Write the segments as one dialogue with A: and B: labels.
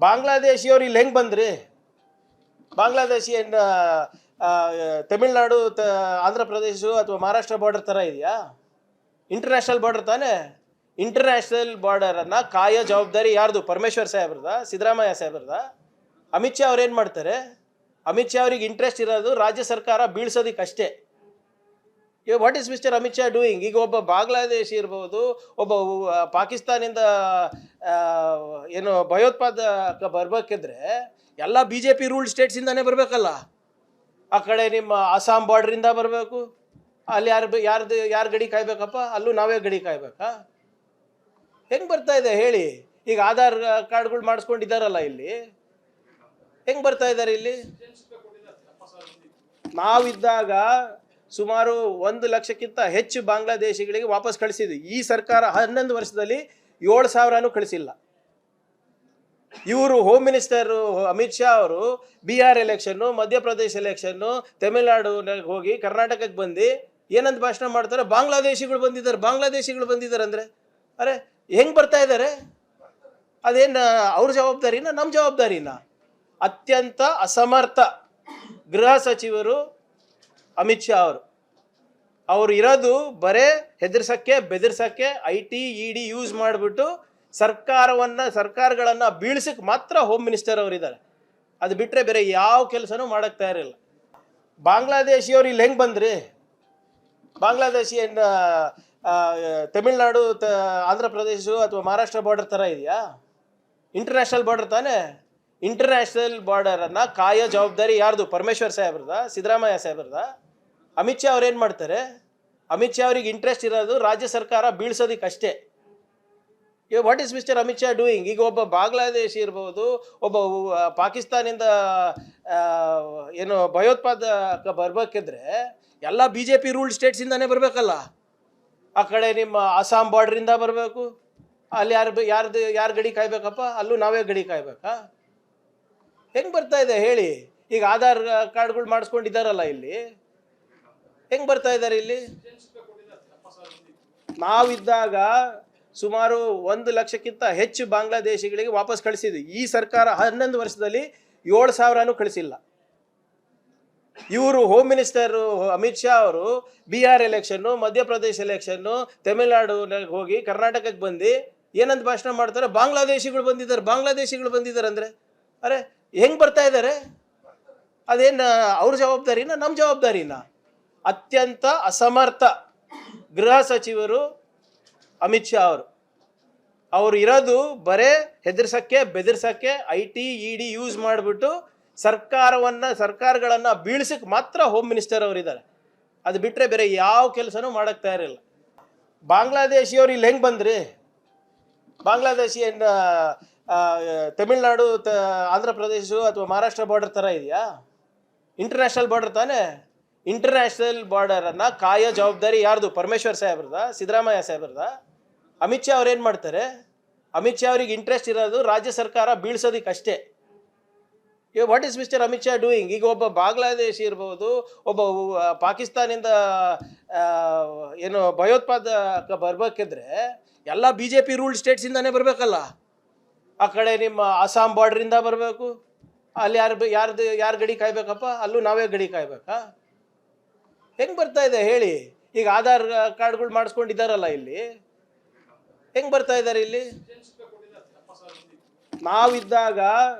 A: ಬಾಂಗ್ಲಾದೇಶಿಯವ್ರು ಇಲ್ಲಿ ಹೆಂಗೆ ಬಂದ್ರಿ? ಬಾಂಗ್ಲಾದೇಶಿ ಏನು ತಮಿಳ್ನಾಡು ಆಂಧ್ರ ಪ್ರದೇಶ ಅಥವಾ ಮಹಾರಾಷ್ಟ್ರ ಬಾರ್ಡರ್ ಥರ ಇದೆಯಾ? ಇಂಟರ್ನ್ಯಾಷನಲ್ ಬಾರ್ಡರ್ ತಾನೇ. ಇಂಟರ್ನ್ಯಾಷನಲ್ ಬಾರ್ಡರನ್ನು ಕಾಯೋ ಜವಾಬ್ದಾರಿ ಯಾರ್ದು? ಪರಮೇಶ್ವರ್ ಸಾಹೇಬ್ರದ, ಸಿದ್ದರಾಮಯ್ಯ ಸಾಹೇಬ್ರದ. ಅಮಿತ್ ಶಾ ಅವ್ರು ಏನು ಮಾಡ್ತಾರೆ? ಅಮಿತ್ ಶಾ ಅವ್ರಿಗೆ ಇಂಟ್ರೆಸ್ಟ್ ಇರೋದು ರಾಜ್ಯ ಸರ್ಕಾರ ಬೀಳ್ಸೋದಕ್ಕಷ್ಟೇ. What is mister Amit Shah doing? ಈಗ ಒಬ್ಬ ಬಾಂಗ್ಲಾದೇಶಿ ಇರ್ಬೋದು, ಒಬ್ಬ ಪಾಕಿಸ್ತಾನಿಂದ ಏನು ಭಯೋತ್ಪಾದಕ ಬರ್ಬೇಕಿದ್ರೆ ಎಲ್ಲ BJP ರೂಲ್ಡ್ ಸ್ಟೇಟ್ಸಿಂದಾನೇ ಬರಬೇಕಲ್ಲ. ಆ ಕಡೆ ನಿಮ್ಮ ಅಸ್ಸಾಂ ಬಾರ್ಡ್ರಿಂದ ಬರಬೇಕು, ಅಲ್ಲಿ ಯಾರು ಗಡಿ ಕಾಯ್ಬೇಕಪ್ಪ? ಅಲ್ಲೂ ನಾವೇ ಗಡಿ ಕಾಯ್ಬೇಕಾ? ಹೆಂಗೆ ಬರ್ತಾ ಇದೆ ಹೇಳಿ? ಈಗ ಆಧಾರ್ ಕಾರ್ಡ್ಗಳು ಮಾಡಿಸ್ಕೊಂಡಿದ್ದಾರಲ್ಲ, ಇಲ್ಲಿ ಹೆಂಗೆ ಬರ್ತಾ ಇದ್ದಾರೆ? ಇಲ್ಲಿ ನಾವಿದ್ದಾಗ ಸುಮಾರು 1 ಲಕ್ಷಕ್ಕಿಂತ ಹೆಚ್ಚು ಬಾಂಗ್ಲಾದೇಶಿಗಳಿಗೆ ವಾಪಸ್ ಕಳಿಸಿದ್ವಿ. ಈ ಸರ್ಕಾರ 11 ವರ್ಷದಲ್ಲಿ 7,000 ಕಳಿಸಿಲ್ಲ. ಇವರು ಹೋಮ್ ಮಿನಿಸ್ಟರ್ ಅಮಿತ್ ಶಾ ಅವರು ಬಿಹಾರ್ ಎಲೆಕ್ಷನ್ನು, ಮಧ್ಯಪ್ರದೇಶ ಎಲೆಕ್ಷನ್ನು, ತಮಿಳ್ನಾಡು ಹೋಗಿ ಕರ್ನಾಟಕಕ್ಕೆ ಬಂದು ಏನಂತ ಭಾಷಣ ಮಾಡ್ತಾರೆ? ಬಾಂಗ್ಲಾದೇಶಿಗಳು ಬಂದಿದ್ದಾರೆ ಅಂದರೆ ಅರೆ ಹೆಂಗೆ ಬರ್ತಾ ಇದ್ದಾರೆ? ಅದೇನು ಅವ್ರ ಜವಾಬ್ದಾರಿನ ನಮ್ಮ ಜವಾಬ್ದಾರಿನ? ಅತ್ಯಂತ ಅಸಮರ್ಥ ಗೃಹ ಸಚಿವರು ಅಮಿತ್ ಶಾ ಅವರು ಇರೋದು ಬರೇ ಹೆದರ್ಸಕ್ಕೆ, ಬೆದರ್ಸಕ್ಕೆ, IT ED ಯೂಸ್ ಮಾಡಿಬಿಟ್ಟು ಸರ್ಕಾರಗಳನ್ನು ಬೀಳ್ಸಕ್ಕೆ ಮಾತ್ರ ಹೋಮ್ ಮಿನಿಸ್ಟರ್ ಅವರಿದ್ದಾರೆ. ಅದು ಬಿಟ್ಟರೆ ಬೇರೆ ಯಾವ ಕೆಲಸನೂ ಮಾಡೋಕ್ಕೆ ತಯಾರಿಲ್ಲ. ಬಾಂಗ್ಲಾದೇಶಿಯವ್ರು ಇಲ್ಲಿ ಹೆಂಗೆ ಬಂದ್ರಿ? ಬಾಂಗ್ಲಾದೇಶಿ ಏನು ತಮಿಳ್ನಾಡು ಆಂಧ್ರ ಪ್ರದೇಶ ಅಥವಾ ಮಹಾರಾಷ್ಟ್ರ ಬಾರ್ಡರ್ ಥರ ಇದೆಯಾ? ಇಂಟರ್ನ್ಯಾಷನಲ್ ಬಾರ್ಡರ್ ತಾನೇ. ಇಂಟರ್ನ್ಯಾಷನಲ್ ಬಾರ್ಡರನ್ನು ಕಾಯೋ ಜವಾಬ್ದಾರಿ ಯಾರ್ದು? ಪರಮೇಶ್ವರ್ ಸಾಹೇಬ್ರದ, ಸಿದ್ದರಾಮಯ್ಯ ಸಾಹೇಬ್ರದ. ಅಮಿತ್ ಶಾ ಅವ್ರು ಏನು ಮಾಡ್ತಾರೆ? ಅಮಿತ್ ಶಾ ಅವ್ರಿಗೆ ಇಂಟ್ರೆಸ್ಟ್ ಇರೋದು ರಾಜ್ಯ ಸರ್ಕಾರ ಬೀಳ್ಸೋದಕ್ಕಷ್ಟೇ. What is mister Amit Shah doing? ಈಗ ಒಬ್ಬ ಬಾಂಗ್ಲಾದೇಶಿ ಇರ್ಬೋದು, ಒಬ್ಬ ಪಾಕಿಸ್ತಾನಿಂದ ಏನು ಭಯೋತ್ಪಾದಕ ಬರ್ಬೇಕಿದ್ರೆ ಎಲ್ಲ BJP ರೂಲ್ಡ್ ಸ್ಟೇಟ್ಸಿಂದಾನೇ ಬರಬೇಕಲ್ಲ. ಆ ಕಡೆ ನಿಮ್ಮ ಅಸ್ಸಾಂ ಬಾರ್ಡ್ರಿಂದ ಬರಬೇಕು, ಅಲ್ಲಿ ಯಾರು ಗಡಿ ಕಾಯ್ಬೇಕಪ್ಪ? ಅಲ್ಲೂ ನಾವೇ ಗಡಿ ಕಾಯ್ಬೇಕಾ? ಹೆಂಗೆ ಬರ್ತಾ ಇದೆ ಹೇಳಿ? ಈಗ ಆಧಾರ್ ಕಾರ್ಡ್ಗಳು ಮಾಡಿಸ್ಕೊಂಡಿದ್ದಾರಲ್ಲ, ಇಲ್ಲಿ ಹೆಂಗೆ ಬರ್ತಾ ಇದ್ದಾರೆ? ಇಲ್ಲಿ ನಾವಿದ್ದಾಗ ಸುಮಾರು 1 ಲಕ್ಷಕ್ಕಿಂತ ಹೆಚ್ಚು ಬಾಂಗ್ಲಾದೇಶಿಗಳಿಗೆ ವಾಪಸ್ ಕಳಿಸಿದ್ವಿ. ಈ ಸರ್ಕಾರ 11 ವರ್ಷದಲ್ಲಿ 7,000 ಕಳಿಸಿಲ್ಲ. ಇವರು ಹೋಮ್ ಮಿನಿಸ್ಟರ್ ಅಮಿತ್ ಶಾ ಅವರು ಬಿಹಾರ್ ಎಲೆಕ್ಷನ್ನು, ಮಧ್ಯಪ್ರದೇಶ ಎಲೆಕ್ಷನ್ನು, ತಮಿಳ್ನಾಡು ಹೋಗಿ ಕರ್ನಾಟಕಕ್ಕೆ ಬಂದು ಏನಂತ ಭಾಷಣ ಮಾಡ್ತಾರೆ? ಬಾಂಗ್ಲಾದೇಶಿಗಳು ಬಂದಿದ್ದಾರೆ ಅಂದರೆ ಅರೆ ಹೆಂಗೆ ಬರ್ತಾ ಇದ್ದಾರೆ? ಅದೇನು ಅವ್ರ ಜವಾಬ್ದಾರಿನ ನಮ್ಮ ಜವಾಬ್ದಾರಿನ? ಅತ್ಯಂತ ಅಸಮರ್ಥ ಗೃಹ ಸಚಿವರು ಅಮಿತ್ ಶಾ ಅವರು ಇರೋದು ಬರೇ ಹೆದರ್ಸಕ್ಕೆ, ಬೆದರ್ಸಕ್ಕೆ, IT ED ಯೂಸ್ ಮಾಡಿಬಿಟ್ಟು ಸರ್ಕಾರಗಳನ್ನು ಬೀಳ್ಸಕ್ಕೆ ಮಾತ್ರ ಹೋಮ್ ಮಿನಿಸ್ಟರ್ ಅವರಿದ್ದಾರೆ. ಅದು ಬಿಟ್ಟರೆ ಬೇರೆ ಯಾವ ಕೆಲಸನೂ ಮಾಡೋಕ್ಕೆ ತಯಾರಿಲ್ಲ. ಬಾಂಗ್ಲಾದೇಶಿಯವ್ರು ಇಲ್ಲಿ ಹೆಂಗೆ ಬಂದ್ರಿ? ಬಾಂಗ್ಲಾದೇಶಿ ಏನು ತಮಿಳ್ನಾಡು ಆಂಧ್ರ ಪ್ರದೇಶ ಅಥವಾ ಮಹಾರಾಷ್ಟ್ರ ಬಾರ್ಡರ್ ಥರ ಇದೆಯಾ? ಇಂಟರ್ನ್ಯಾಷನಲ್ ಬಾರ್ಡರ್ ತಾನೇ. ಇಂಟರ್ನ್ಯಾಷನಲ್ ಬಾರ್ಡರನ್ನು ಕಾಯೋ ಜವಾಬ್ದಾರಿ ಯಾರ್ದು? ಪರಮೇಶ್ವರ್ ಸಾಹೇಬ್ರದ, ಸಿದ್ದರಾಮಯ್ಯ ಸಾಹೇಬ್ರದ. ಅಮಿತ್ ಶಾ ಅವ್ರು ಏನು ಮಾಡ್ತಾರೆ? ಅಮಿತ್ ಶಾ ಅವ್ರಿಗೆ ಇಂಟ್ರೆಸ್ಟ್ ಇರೋದು ರಾಜ್ಯ ಸರ್ಕಾರ ಬೀಳ್ಸೋದಕ್ಕಷ್ಟೇ. What is mister Amit Shah doing? ಈಗ ಒಬ್ಬ ಬಾಂಗ್ಲಾದೇಶಿ ಇರ್ಬೋದು, ಒಬ್ಬ ಪಾಕಿಸ್ತಾನಿಂದ ಏನು ಭಯೋತ್ಪಾದಕ ಬರ್ಬೇಕಿದ್ರೆ ಎಲ್ಲ BJP ರೂಲ್ಡ್ ಸ್ಟೇಟ್ಸಿಂದಾನೇ ಬರಬೇಕಲ್ಲ. ಆ ಕಡೆ ನಿಮ್ಮ ಅಸ್ಸಾಂ ಬಾರ್ಡ್ರಿಂದ ಬರಬೇಕು, ಅಲ್ಲಿ ಯಾರು ಗಡಿ ಕಾಯ್ಬೇಕಪ್ಪ? ಅಲ್ಲೂ ನಾವೇ ಗಡಿ ಕಾಯ್ಬೇಕಾ? ಹೆಂಗೆ ಬರ್ತಾ ಇದೆ ಹೇಳಿ? ಈಗ ಆಧಾರ್ ಕಾರ್ಡ್ಗಳು ಮಾಡಿಸ್ಕೊಂಡಿದ್ದಾರಲ್ಲ, ಇಲ್ಲಿ ಹೆಂಗೆ ಬರ್ತಾ ಇದ್ದಾರೆ? ಇಲ್ಲಿ ನಾವಿದ್ದಾಗ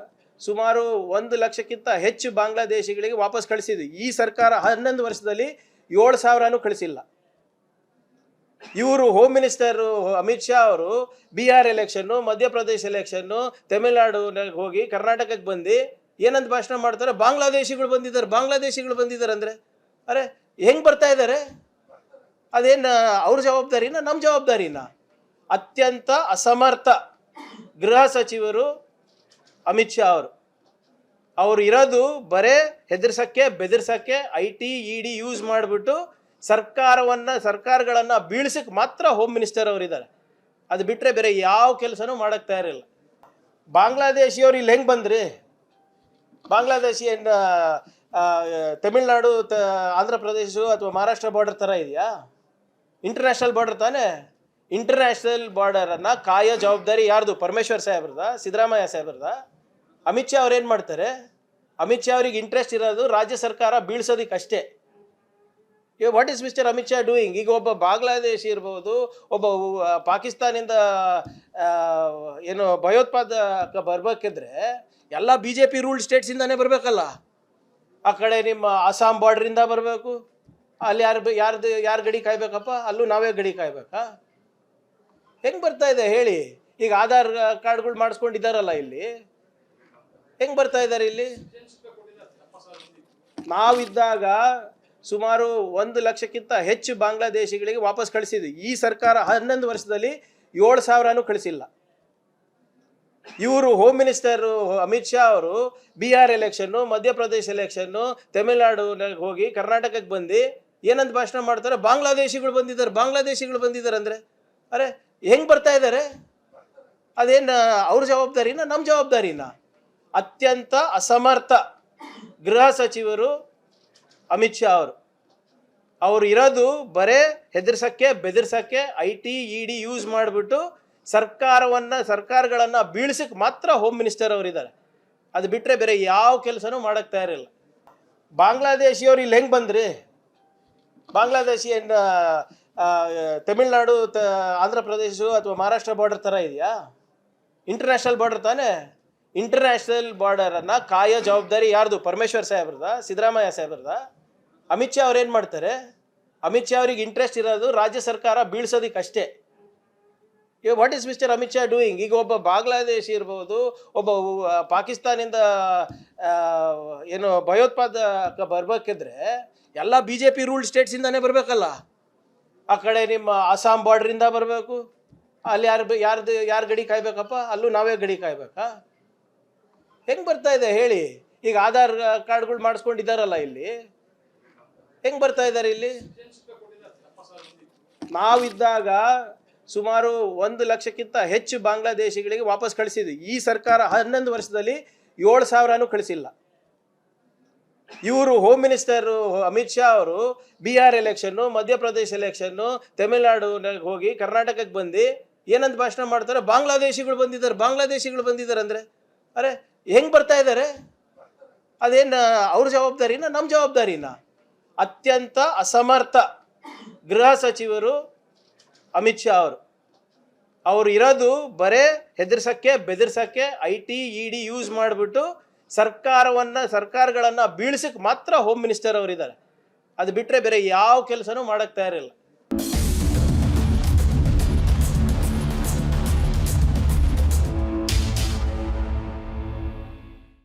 A: ಸುಮಾರು 1 ಲಕ್ಷಕ್ಕಿಂತ ಹೆಚ್ಚು ಬಾಂಗ್ಲಾದೇಶಿಗಳಿಗೆ ವಾಪಸ್ ಕಳಿಸಿದ್ವಿ. ಈ ಸರ್ಕಾರ 11 ವರ್ಷದಲ್ಲಿ 7,000 ಕಳಿಸಿಲ್ಲ. ಇವರು ಹೋಮ್ ಮಿನಿಸ್ಟರ್ ಅಮಿತ್ ಶಾ ಅವರು ಬಿಹಾರ್ ಎಲೆಕ್ಷನ್ನು, ಮಧ್ಯಪ್ರದೇಶ ಎಲೆಕ್ಷನ್ನು, ತಮಿಳ್ನಾಡು ಹೋಗಿ ಕರ್ನಾಟಕಕ್ಕೆ ಬಂದು ಏನಂತ ಭಾಷಣ ಮಾಡ್ತಾರೆ? ಬಾಂಗ್ಲಾದೇಶಿಗಳು ಬಂದಿದ್ದಾರೆ ಅಂದರೆ ಅರೆ ಹೆಂಗೆ ಬರ್ತಾ ಇದ್ದಾರೆ? ಅದೇನು ಅವ್ರ ಜವಾಬ್ದಾರಿನ ನಮ್ಮ ಜವಾಬ್ದಾರಿನ? ಅತ್ಯಂತ ಅಸಮರ್ಥ ಗೃಹ ಸಚಿವರು ಅಮಿತ್ ಶಾ ಅವರು ಇರೋದು ಬರೇ ಹೆದರ್ಸಕ್ಕೆ, ಬೆದರ್ಸಕ್ಕೆ, IT ED ಯೂಸ್ ಮಾಡಿಬಿಟ್ಟು ಸರ್ಕಾರಗಳನ್ನು ಬೀಳ್ಸಕ್ಕೆ ಮಾತ್ರ ಹೋಮ್ ಮಿನಿಸ್ಟರ್ ಅವರಿದ್ದಾರೆ. ಅದು ಬಿಟ್ಟರೆ ಬೇರೆ ಯಾವ ಕೆಲಸನೂ ಮಾಡೋಕ್ಕೆ ತಯಾರಿಲ್ಲ. ಬಾಂಗ್ಲಾದೇಶಿಯವ್ರು ಇಲ್ಲಿ ಹೆಂಗೆ ಬಂದ್ರಿ? ಬಾಂಗ್ಲಾದೇಶಿ ಏನು ತಮಿಳ್ನಾಡು ಆಂಧ್ರ ಪ್ರದೇಶ ಅಥವಾ ಮಹಾರಾಷ್ಟ್ರ ಬಾರ್ಡರ್ ಥರ ಇದೆಯಾ? ಇಂಟರ್ನ್ಯಾಷನಲ್ ಬಾರ್ಡರ್ ತಾನೇ. ಇಂಟರ್ನ್ಯಾಷನಲ್ ಬಾರ್ಡರನ್ನು ಕಾಯೋ ಜವಾಬ್ದಾರಿ ಯಾರ್ದು? ಪರಮೇಶ್ವರ್ ಸಾಹೇಬ್ರದ, ಸಿದ್ದರಾಮಯ್ಯ ಸಾಹೇಬ್ರದ. ಅಮಿತ್ ಶಾ ಅವ್ರು ಏನು ಮಾಡ್ತಾರೆ? ಅಮಿತ್ ಶಾ ಅವ್ರಿಗೆ ಇಂಟ್ರೆಸ್ಟ್ ಇರೋದು ರಾಜ್ಯ ಸರ್ಕಾರ ಬೀಳ್ಸೋದಕ್ಕೆ ಅಷ್ಟೇ. What is mister Amit Shah doing? ಈಗ ಒಬ್ಬ ಬಾಂಗ್ಲಾದೇಶಿ ಇರ್ಬೋದು, ಒಬ್ಬ ಪಾಕಿಸ್ತಾನಿಂದ ಏನು ಭಯೋತ್ಪಾದಕ ಬರ್ಬೇಕಿದ್ರೆ ಎಲ್ಲ BJP ರೂಲ್ಡ್ ಸ್ಟೇಟ್ಸಿಂದಾನೇ ಬರಬೇಕಲ್ಲ. ಆ ಕಡೆ ನಿಮ್ಮ ಅಸ್ಸಾಂ ಬಾರ್ಡ್ರಿಂದ ಬರಬೇಕು, ಅಲ್ಲಿ ಯಾರು ಗಡಿ ಕಾಯ್ಬೇಕಪ್ಪ? ಅಲ್ಲೂ ನಾವೇ ಗಡಿ ಕಾಯ್ಬೇಕಾ? ಹೆಂಗೆ ಬರ್ತಾ ಇದೆ ಹೇಳಿ? ಈಗ ಆಧಾರ್ ಕಾರ್ಡ್ಗಳು ಮಾಡಿಸ್ಕೊಂಡಿದ್ದಾರಲ್ಲ, ಇಲ್ಲಿ ಹೆಂಗೆ ಬರ್ತಾ ಇದ್ದಾರೆ? ಇಲ್ಲಿ ನಾವಿದ್ದಾಗ ಸುಮಾರು 1 ಲಕ್ಷಕ್ಕಿಂತ ಹೆಚ್ಚು ಬಾಂಗ್ಲಾದೇಶಿಗಳಿಗೆ ವಾಪಸ್ ಕಳಿಸಿದ್ವಿ. ಈ ಸರ್ಕಾರ 11 ವರ್ಷದಲ್ಲಿ 7,000 ಕಳಿಸಿಲ್ಲ. ಇವರು ಹೋಮ್ ಮಿನಿಸ್ಟರ್ ಅಮಿತ್ ಶಾ ಅವರು ಬಿಹಾರ್ ಎಲೆಕ್ಷನ್ನು, ಮಧ್ಯಪ್ರದೇಶ ಎಲೆಕ್ಷನ್ನು, ತಮಿಳುನಾಡು ಹೋಗಿ ಕರ್ನಾಟಕಕ್ಕೆ ಬಂದು ಏನಂತ ಭಾಷಣ ಮಾಡ್ತಾರೆ? ಬಾಂಗ್ಲಾದೇಶಿಗಳು ಬಂದಿದ್ದಾರೆ ಅಂದರೆ ಅರೆ ಹೆಂಗೆ ಬರ್ತಾ ಇದ್ದಾರೆ? ಅದೇನು ಅವ್ರ ಜವಾಬ್ದಾರಿನ ನಮ್ಮ ಜವಾಬ್ದಾರಿನ? ಅತ್ಯಂತ ಅಸಮರ್ಥ ಗೃಹ ಸಚಿವರು ಅಮಿತ್ ಶಾ ಅವರು ಇರೋದು ಬರೇ ಹೆದರ್ಸಕ್ಕೆ, ಬೆದರ್ಸಕ್ಕೆ, IT ED ಯೂಸ್ ಮಾಡಿಬಿಟ್ಟು ಸರ್ಕಾರಗಳನ್ನು ಬೀಳ್ಸಕ್ಕೆ ಮಾತ್ರ ಹೋಮ್ ಮಿನಿಸ್ಟರ್ ಅವರಿದ್ದಾರೆ. ಅದು ಬಿಟ್ಟರೆ ಬೇರೆ ಯಾವ ಕೆಲಸನೂ ಮಾಡೋಕ್ಕೆ ತಯಾರಿಲ್ಲ. ಬಾಂಗ್ಲಾದೇಶಿಯವರು ಇಲ್ಲಿ ಹೆಂಗೆ ಬಂದ್ರಿ? ಬಾಂಗ್ಲಾದೇಶಿ ತಮಿಳ್ನಾಡು, ಆಂಧ್ರ ಪ್ರದೇಶ ಅಥವಾ ಮಹಾರಾಷ್ಟ್ರ ಬಾರ್ಡರ್ ಥರ ಇದೆಯಾ? ಇಂಟರ್ನ್ಯಾಷನಲ್ ಬಾರ್ಡರ್ ತಾನೇ. ಇಂಟರ್ನ್ಯಾಷನಲ್ ಬಾರ್ಡರನ್ನು ಕಾಯೋ ಜವಾಬ್ದಾರಿ ಯಾರ್ದು? ಪರಮೇಶ್ವರ್ ಸಾಹೇಬ್ರದ, ಸಿದ್ದರಾಮಯ್ಯ ಸಾಹೇಬ್ರದ? ಅಮಿತ್ ಶಾ ಅವ್ರು ಏನು ಮಾಡ್ತಾರೆ? ಅಮಿತ್ ಶಾ ಅವ್ರಿಗೆ ಇಂಟ್ರೆಸ್ಟ್ ಇರೋದು ರಾಜ್ಯ ಸರ್ಕಾರ ಬೀಳ್ಸೋದಕ್ಕೆ ಅಷ್ಟೇ. What is mister Amit Shah doing? ಈಗ ಒಬ್ಬ ಬಾಂಗ್ಲಾದೇಶಿ ಇರ್ಬೋದು, ಒಬ್ಬ ಪಾಕಿಸ್ತಾನಿಂದ ಏನು ಭಯೋತ್ಪಾದಕ ಬರ್ಬೇಕಿದ್ರೆ ಎಲ್ಲ BJP ರೂಲ್ಡ್ ಸ್ಟೇಟ್ಸಿಂದಾನೇ ಬರಬೇಕಲ್ಲ. ಆ ಕಡೆ ನಿಮ್ಮ ಅಸ್ಸಾಂ ಬಾರ್ಡ್ರಿಂದ ಬರಬೇಕು, ಅಲ್ಲಿ ಯಾರು ಗಡಿ ಕಾಯ್ಬೇಕಪ್ಪ? ಅಲ್ಲೂ ನಾವೇ ಗಡಿ ಕಾಯ್ಬೇಕಾ? ಹೆಂಗೆ ಬರ್ತಾ ಇದೆ ಹೇಳಿ? ಈಗ ಆಧಾರ್ ಕಾರ್ಡ್ಗಳು ಮಾಡಿಸ್ಕೊಂಡಿದ್ದಾರಲ್ಲ, ಇಲ್ಲಿ ಹೆಂಗೆ ಬರ್ತಾ ಇದ್ದಾರೆ? ಇಲ್ಲಿ ನಾವಿದ್ದಾಗ ಸುಮಾರು 1 ಲಕ್ಷಕ್ಕಿಂತ ಹೆಚ್ಚು ಬಾಂಗ್ಲಾದೇಶಿಗಳಿಗೆ ವಾಪಸ್ ಕಳಿಸಿದ್ವಿ. ಈ ಸರ್ಕಾರ 11 ವರ್ಷದಲ್ಲಿ 7,000 ಕಳಿಸಿಲ್ಲ. ಇವರು ಹೋಮ್ ಮಿನಿಸ್ಟರ್ ಅಮಿತ್ ಶಾ ಅವರು ಬಿಹಾರ್ ಎಲೆಕ್ಷನ್ನು, ಮಧ್ಯಪ್ರದೇಶ ಎಲೆಕ್ಷನ್ನು, ತಮಿಳುನಾಡು ಹೋಗಿ ಕರ್ನಾಟಕಕ್ಕೆ ಬಂದು ಏನಂತ ಭಾಷಣ ಮಾಡ್ತಾರೆ? ಬಾಂಗ್ಲಾದೇಶಿಗಳು ಬಂದಿದ್ದಾರೆ ಅಂದರೆ ಅರೆ ಹೆಂಗೆ ಬರ್ತಾ ಇದ್ದಾರೆ? ಅದೇನು ಅವ್ರ ಜವಾಬ್ದಾರಿನ ನಮ್ಮ ಜವಾಬ್ದಾರಿನ? ಅತ್ಯಂತ ಅಸಮರ್ಥ ಗೃಹ ಸಚಿವರು ಅಮಿತ್ ಶಾ ಅವರು ಇರೋದು ಬರೇ ಹೆದರ್ಸಕ್ಕೆ, ಬೆದರ್ಸಕ್ಕೆ, IT ED ಯೂಸ್ ಮಾಡಿಬಿಟ್ಟು ಸರ್ಕಾರಗಳನ್ನು ಬೀಳ್ಸಕ್ಕೆ ಮಾತ್ರ ಹೋಮ್ ಮಿನಿಸ್ಟರ್ ಅವರಿದ್ದಾರೆ. ಅದು ಬಿಟ್ಟರೆ ಬೇರೆ ಯಾವ ಕೆಲಸನೂ ಮಾಡೋಕ್ಕೆ ತಯಾರಿಲ್ಲ.